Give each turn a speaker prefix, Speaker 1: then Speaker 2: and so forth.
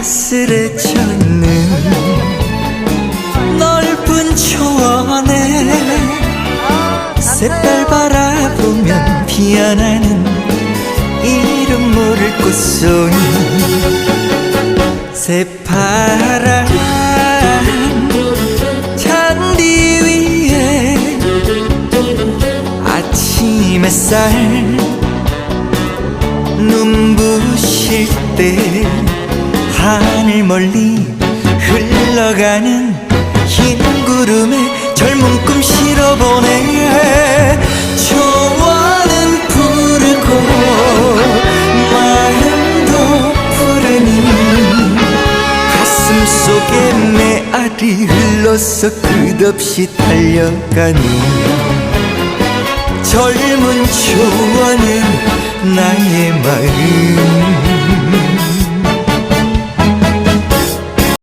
Speaker 1: 아슬해졌는 넓은 초원에 새달 바라보면 피어나는 이름 모를 꽃송이 새파란 잔디 위에 아침 햇살 눈부실 때 하늘 멀리 흘러가는 흰 구름에 젊은 꿈 실어보네. 초원은 푸르고 마음도 푸르니 가슴 속에 메아리 흘러서 끝없이 달려가는 젊은 초원은 나의 마음.